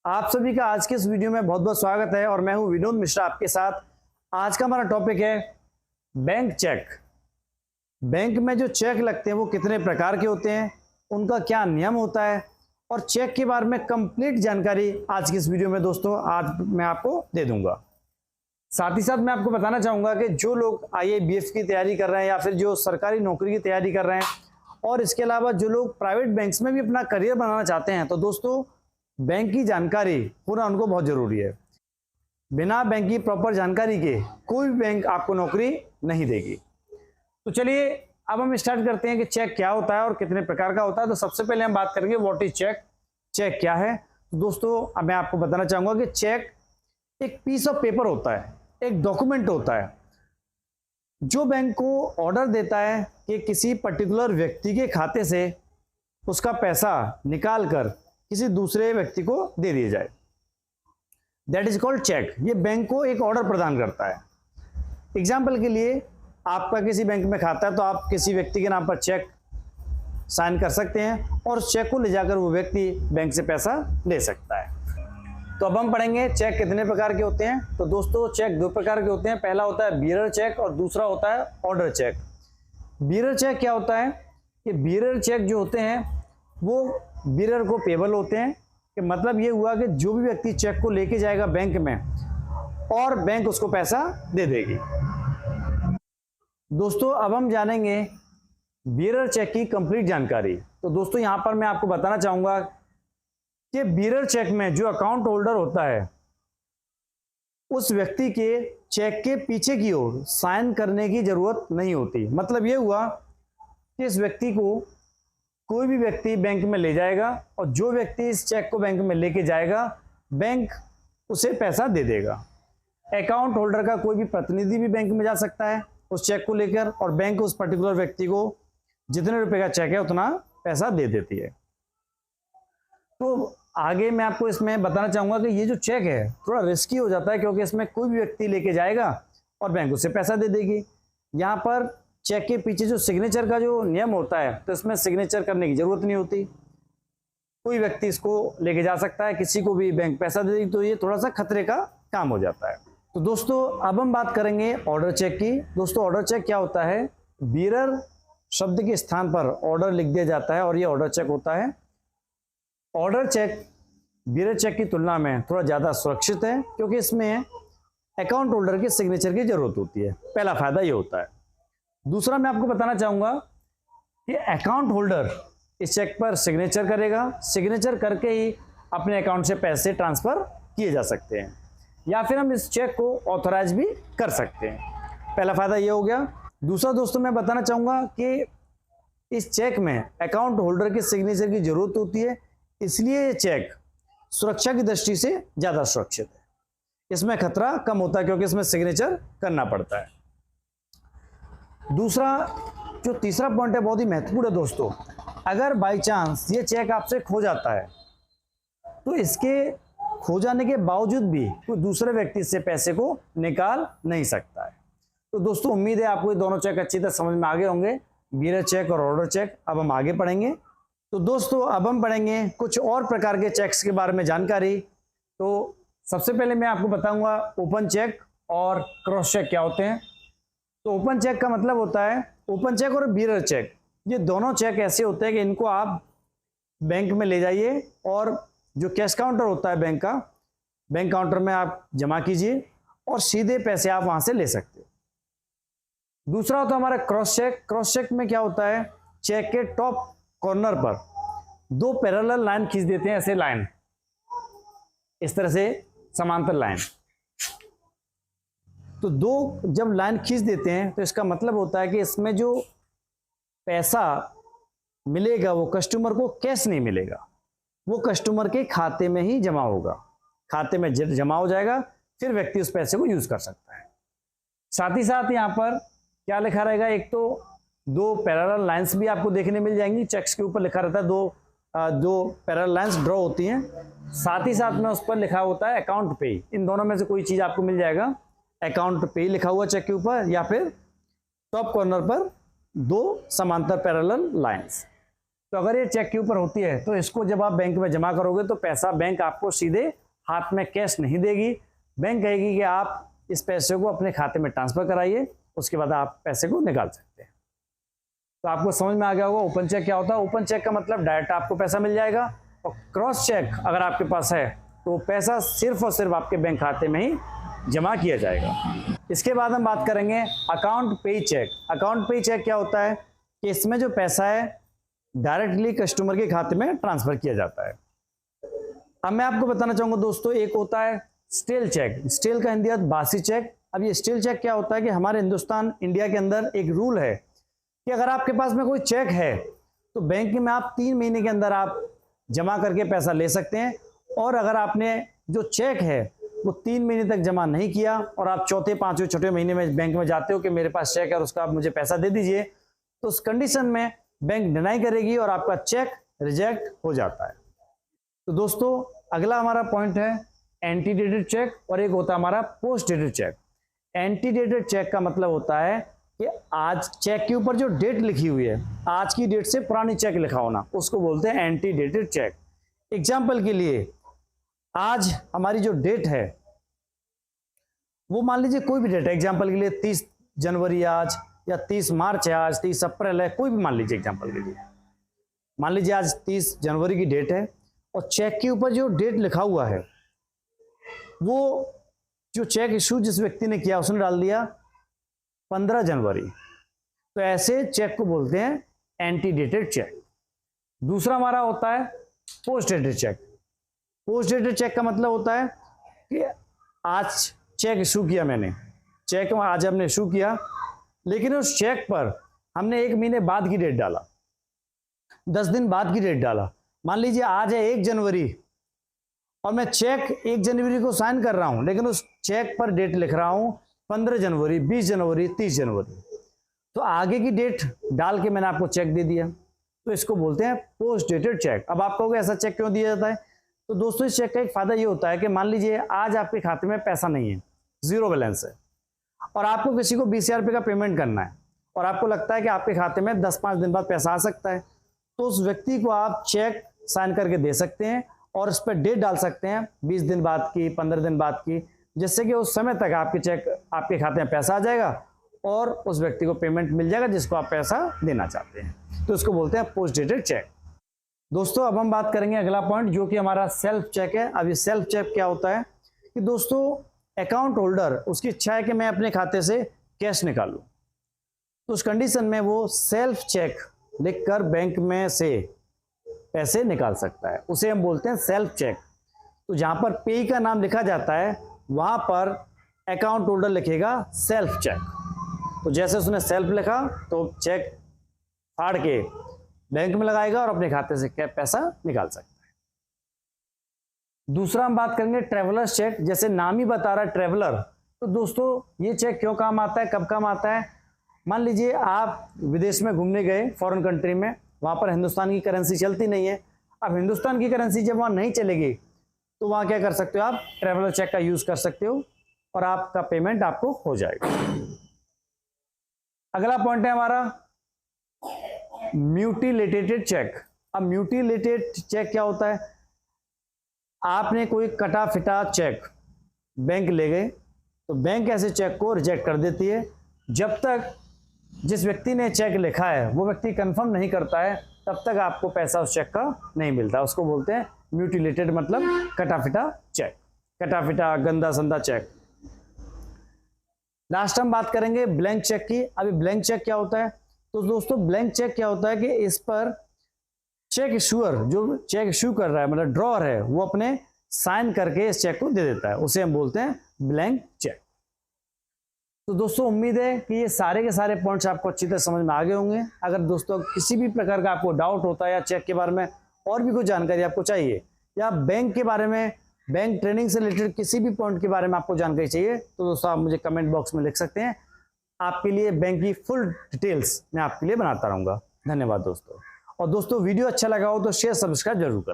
आप सभी का आज के इस वीडियो में बहुत बहुत स्वागत है और मैं हूं विनोद मिश्रा आपके साथ। आज का हमारा टॉपिक है बैंक चेक। बैंक में जो चेक लगते हैं वो कितने प्रकार के होते हैं, उनका क्या नियम होता है और चेक के बारे में कंप्लीट जानकारी आज की इस वीडियो में दोस्तों आज मैं आपको दे दूंगा। साथ ही साथ मैं आपको बताना चाहूंगा कि जो लोग IABF की तैयारी कर रहे हैं या फिर जो सरकारी नौकरी की तैयारी कर रहे हैं और इसके अलावा जो लोग प्राइवेट बैंक्स में भी अपना करियर बनाना चाहते हैं, तो दोस्तों बैंक की जानकारी होना उनको बहुत जरूरी है। बिना बैंक की प्रॉपर जानकारी के कोई भी बैंक आपको नौकरी नहीं देगी। तो चलिए अब हम स्टार्ट करते हैं कि चेक क्या होता है और कितने प्रकार का होता है। तो सबसे पहले हम बात करेंगे व्हाट इज चेक। चेक क्या है? तो दोस्तों अब मैं आपको बताना चाहूंगा कि चेक एक पीस ऑफ पेपर होता है, एक डॉक्यूमेंट होता है जो बैंक को ऑर्डर देता है कि किसी पर्टिकुलर व्यक्ति के खाते से उसका पैसा निकाल कर किसी दूसरे व्यक्ति को दे दिया जाए। That is called cheque. ये बैंक को एक ऑर्डर प्रदान करता है। एग्जाम्पल के लिए आपका किसी बैंक में खाता है तो आप किसी व्यक्ति के नाम पर चेक साइन कर सकते हैं और उस चेक को ले जाकर वो व्यक्ति बैंक से पैसा ले सकता है। तो अब हम पढ़ेंगे चेक कितने प्रकार के होते हैं। तो दोस्तों चेक दो प्रकार के होते हैं। पहला होता है बियरर चेक और दूसरा होता है ऑर्डर चेक। बियरर चेक क्या होता है कि बियरर चेक जो होते हैं वो बियरर को पेबल होते हैं कि मतलब ये हुआ कि जो भी व्यक्ति चेक को लेके जाएगा बैंक में और बैंक उसको पैसा दे देगी। दोस्तों अब हम जानेंगे बियरर चेक की कंप्लीट जानकारी। तो दोस्तों यहां पर मैं आपको बताना चाहूंगा कि बियरर चेक में जो अकाउंट होल्डर होता है उस व्यक्ति के चेक के पीछे की ओर साइन करने की जरूरत नहीं होती। मतलब ये हुआ कि इस व्यक्ति को कोई भी व्यक्ति बैंक में ले जाएगा और जो व्यक्ति इस चेक को बैंक में लेके जाएगा बैंक उसे पैसा दे देगा। अकाउंट होल्डर का कोई भी प्रतिनिधि भी बैंक में जा सकता है उस चेक को लेकर और बैंक उस पर्टिकुलर व्यक्ति को जितने रुपए का चेक है उतना पैसा दे देती है। तो आगे मैं आपको इसमें बताना चाहूंगा कि ये जो चेक है थोड़ा रिस्की हो जाता है क्योंकि इसमें कोई भी व्यक्ति लेके जाएगा और बैंक उसे पैसा दे देगी। यहाँ पर चेक के पीछे जो सिग्नेचर का जो नियम होता है तो इसमें सिग्नेचर करने की जरूरत नहीं होती। कोई व्यक्ति इसको लेके जा सकता है, किसी को भी बैंक पैसा दे देगी, तो ये थोड़ा सा खतरे का काम हो जाता है। तो दोस्तों अब हम बात करेंगे ऑर्डर चेक की। दोस्तों ऑर्डर चेक क्या होता है? बियरर शब्द के स्थान पर ऑर्डर लिख दिया जाता है और ये ऑर्डर चेक होता है। ऑर्डर चेक बियरर चेक की तुलना में थोड़ा ज्यादा सुरक्षित है क्योंकि इसमें अकाउंट होल्डर के सिग्नेचर की जरूरत होती है। पहला फायदा ये होता है। दूसरा मैं आपको बताना चाहूंगा कि अकाउंट होल्डर इस चेक पर सिग्नेचर करेगा, सिग्नेचर करके ही अपने अकाउंट से पैसे ट्रांसफर किए जा सकते हैं या फिर हम इस चेक को ऑथराइज भी कर सकते हैं। पहला फायदा ये हो गया। दूसरा दोस्तों मैं बताना चाहूंगा कि इस चेक में अकाउंट होल्डर के सिग्नेचर की जरूरत होती है, इसलिए ये चेक सुरक्षा की दृष्टि से ज्यादा सुरक्षित है। इसमें खतरा कम होता है क्योंकि इसमें सिग्नेचर करना पड़ता है। दूसरा जो तीसरा पॉइंट है बहुत ही महत्वपूर्ण है दोस्तों। अगर बाई चांस ये चेक आपसे खो जाता है तो इसके खो जाने के बावजूद भी कोई दूसरे व्यक्ति से पैसे को निकाल नहीं सकता है। तो दोस्तों उम्मीद है आपको ये दोनों चेक अच्छी तरह समझ में आ गए होंगे, बियरर चेक और ऑर्डर चेक। अब हम आगे पढ़ेंगे। तो दोस्तों अब हम पढ़ेंगे कुछ और प्रकार के चेक्स के बारे में जानकारी। तो सबसे पहले मैं आपको बताऊंगा ओपन चेक और क्रॉस चेक क्या होते हैं। तो ओपन चेक का मतलब होता है, ओपन चेक और बियरर चेक ये दोनों चेक ऐसे होते हैं कि इनको आप बैंक में ले जाइए और जो कैश काउंटर होता है बैंक का, बैंक काउंटर में आप जमा कीजिए और सीधे पैसे आप वहां से ले सकते हो। दूसरा होता है हमारा क्रॉस चेक। क्रॉस चेक में क्या होता है, चेक के टॉप कॉर्नर पर दो पैरेलल लाइन खींच देते हैं, ऐसे लाइन इस तरह से समांतर लाइन। तो दो जब लाइन खींच देते हैं तो इसका मतलब होता है कि इसमें जो पैसा मिलेगा वो कस्टमर को कैश नहीं मिलेगा, वो कस्टमर के खाते में ही जमा होगा। खाते में जमा हो जाएगा, फिर व्यक्ति उस पैसे को यूज कर सकता है। साथ ही साथ यहाँ पर क्या लिखा रहेगा, एक तो दो पैरेलल लाइंस भी आपको देखने मिल जाएंगी। चेक्स के ऊपर लिखा रहता है दो पैरेलल लाइंस ड्रॉ होती हैं। साथ ही साथ में उस पर लिखा होता है अकाउंट पे। इन दोनों में से कोई चीज आपको मिल जाएगा। अकाउंट पे लिखा हुआ चेक के ऊपर या फिर टॉप कॉर्नर पर दो समांतर पैरेलल लाइंस। तो अगर ये चेक के ऊपर होती है तो इसको जब आप बैंक में जमा करोगे तो पैसा बैंक आपको सीधे हाथ में कैश नहीं देगी। बैंक कहेगी कि आप इस पैसे को अपने खाते में ट्रांसफर कराइए, उसके बाद आप पैसे को निकाल सकते हैं। तो आपको समझ में आ गया होगा ओपन चेक क्या होता है। ओपन चेक का मतलब डायरेक्ट आपको पैसा मिल जाएगा, और क्रॉस चेक अगर आपके पास है तो पैसा सिर्फ और सिर्फ आपके बैंक खाते में ही जमा किया जाएगा। इसके बाद हम बात करेंगे अकाउंट पे चेक। अकाउंट पे चेक क्या होता है कि इसमें जो पैसा है डायरेक्टली कस्टमर के खाते में ट्रांसफर किया जाता है। अब मैं आपको बताना चाहूंगा दोस्तों, एक होता है स्टेल चेक। स्टेल का हिंदी अर्थ बासी चेक। अब ये स्टेल चेक क्या होता है कि हमारे हिंदुस्तान इंडिया के अंदर एक रूल है कि अगर आपके पास में कोई चेक है तो बैंक में आप 3 महीने के अंदर आप जमा करके पैसा ले सकते हैं, और अगर आपने जो चेक है वो 3 महीने तक जमा नहीं किया और आप चौथे पांचवें छठे महीने में बैंक में जाते हो कि मेरे पास चेक है और उसका आप मुझे पैसा दे दीजिए, तो उस कंडीशन में बैंक डिनाई करेगी और आपका चेक रिजेक्ट हो जाता है। तो दोस्तों अगला हमारा पॉइंट है एंटीडेटेड चेक, और एक होता है हमारा पोस्ट डेटेड चेक। एंटीडेटेड चेक का मतलब होता है कि आज चेक के ऊपर जो डेट लिखी हुई है, आज की डेट से पुरानी चेक लिखा होना, उसको बोलते हैं एंटीडेटेड चेक। एग्जाम्पल के लिए आज हमारी जो डेट है वो मान लीजिए कोई भी डेट है, एग्जाम्पल के लिए 30 जनवरी आज, या 30 मार्च है आज, 30 अप्रैल है, कोई भी मान लीजिए एग्जाम्पल के लिए। मान लीजिए आज 30 जनवरी की डेट है और चेक के ऊपर जो डेट लिखा हुआ है वो जो चेक इशू जिस व्यक्ति ने किया उसने डाल दिया 15 जनवरी, तो ऐसे चेक को बोलते हैं एंटीडेटेड चेक। दूसरा हमारा होता है post dated cheque. Post dated cheque का मतलब होता है कि आज चेक इशू किया मैंने, चेक आज हमने इशू किया, लेकिन उस चेक पर हमने 1 महीने बाद की डेट डाला, 10 दिन बाद की डेट डाला। मान लीजिए आज है 1 जनवरी और मैं चेक 1 जनवरी को साइन कर रहा हूं, लेकिन उस चेक पर डेट लिख रहा हूं 15 जनवरी, 20 जनवरी, 30 जनवरी, तो आगे की डेट डाल के मैंने आपको चेक दे दिया, तो इसको बोलते हैं पोस्ट डेटेड चेक। अब आप कहोगे ऐसा चेक क्यों दिया जाता है? तो दोस्तों इस चेक का एक फायदा ये होता है कि मान लीजिए आज आपके खाते में पैसा नहीं है, 0 बैलेंस है, और आपको किसी को 20,000 रुपये का पेमेंट करना है, और आपको लगता है कि आपके खाते में 10-5 दिन बाद पैसा आ सकता है, तो उस व्यक्ति को आप चेक साइन करके दे सकते हैं और उस पर डेट डाल सकते हैं 20 दिन बाद की, 15 दिन बाद की, जिससे कि उस समय तक आपके चेक आपके खाते में पैसा आ जाएगा और उस व्यक्ति को पेमेंट मिल जाएगा जिसको आप पैसा देना चाहते हैं। तो इसको बोलते हैं पोस्ट डेटेड चेक। दोस्तों अब हम बात करेंगे अगला पॉइंट जो कि हमारा सेल्फ चेक है। अब ये सेल्फ चेक क्या होता है कि दोस्तों अकाउंट होल्डर उसकी इच्छा है कि मैं अपने खाते से कैश निकालूं, तो उस कंडीशन में वो सेल्फ चेक लिखकर बैंक में से पैसे निकाल सकता है, उसे हम बोलते हैं सेल्फ चेक। तो जहां पर पेई का नाम लिखा जाता है वहां पर अकाउंट होल्डर लिखेगा सेल्फ चेक। तो जैसे उसने सेल्फ लिखा तो चेक फाड़ के बैंक में लगाएगा और अपने खाते से पैसा निकाल सकता है। दूसरा हम बात करेंगे ट्रेवलर्स चेक। जैसे नाम ही बता रहा है ट्रेवलर, तो दोस्तों ये चेक क्यों काम आता है, कब काम आता है? मान लीजिए आप विदेश में घूमने गए, फॉरेन कंट्री में, वहां पर हिंदुस्तान की करेंसी चलती नहीं है। अब हिंदुस्तान की करेंसी जब वहां नहीं चलेगी तो वहां क्या कर सकते हो आप? ट्रेवलर चेक का यूज कर सकते हो और आपका पेमेंट आपको हो जाएगा। अगला पॉइंट है हमारा म्यूटिलेटेड चेक। अब म्यूटिलेटेड चेक क्या होता है? आपने कोई कटा फिटा चेक बैंक ले गए तो बैंक ऐसे चेक को रिजेक्ट कर देती है जब तक जिस व्यक्ति ने चेक लिखा है वो व्यक्ति कंफर्म नहीं करता है, तब तक आपको पैसा उस चेक का नहीं मिलता। उसको बोलते हैं म्यूटिलेटेड, मतलब कटा फिटा चेक, कटा फिटा गंदा संदा चेक। लास्ट हम बात करेंगे ब्लैंक चेक की। अभी ब्लैंक चेक क्या होता है? तो दोस्तों ब्लैंक चेक क्या होता है कि इस पर चेक इशूअर जो चेक इशू कर रहा है, मतलब ड्रॉअर है, वो अपने साइन करके इस चेक को दे देता है, उसे हम बोलते हैं ब्लैंक चेक। तो दोस्तों उम्मीद है कि ये सारे के सारे पॉइंट्स आपको अच्छी तरह समझ में आ गए होंगे। अगर दोस्तों किसी भी प्रकार का आपको डाउट होता है या चेक के बारे में और भी कुछ जानकारी आपको चाहिए, या बैंक के बारे में, बैंक ट्रेनिंग से रिलेटेड किसी भी पॉइंट के बारे में आपको जानकारी चाहिए, तो दोस्तों आप मुझे कमेंट बॉक्स में लिख सकते हैं। आपके लिए बैंक की फुल डिटेल्स मैं आपके लिए बनाता रहूँगा। धन्यवाद दोस्तों। और दोस्तों वीडियो अच्छा लगा हो तो शेयर सब्सक्राइब जरूर करें।